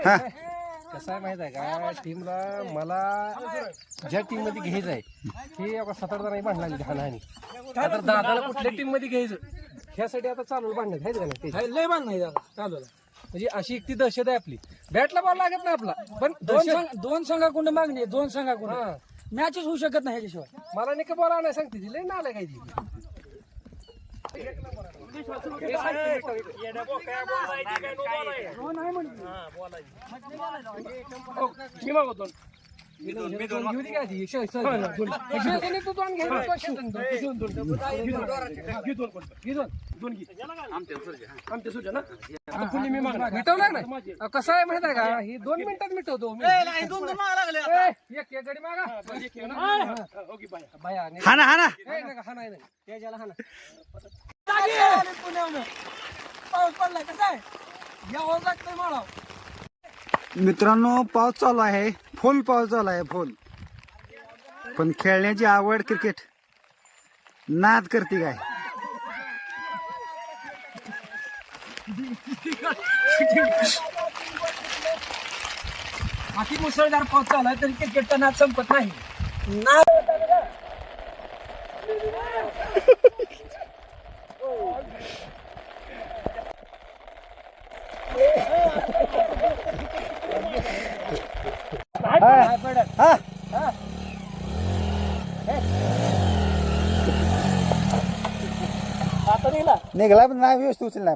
हा कसं आहे माहित आहे का टीमला मला ज्या टीम मध्ये घ्यायचं आहे हे आता 7-8 जणांनी भांडण लागली हाणाहाणी. आता दादाला कुठल्या टीम मध्ये घ्यायचं ह्यासाठी आता चालू भांडण आहेत का नाही लय भांडण चालू म्हणजे अशी एक ती दहशत आहे आपली. बॅटला बॉल लागत नाही आपला पण दोन संघाकडून मागणी 2 संघाकडून मॅचच होऊ शकत नाही ह्याच्याशिवाय. मला नाही का बॉल आणाय सांगते ती लय नालायक आहे ती. मी मागवतो कसं आहे माहित आहे का ही 2 मिनिटात मिटवतो हाना हाना पाऊस पडलाय कसं आहे यावं लागतंय मला. मित्रांनो पाऊस चालू आहे फुल पाऊस चालू आहे फुल. पण खेळण्याची आवड क्रिकेट नाद करते काय. बाकी मुसळधार पाऊस चालू आहे तरी क्रिकेटचा नाद संपत नाही. निघाला पण नाही व्यवस्थित उचलला.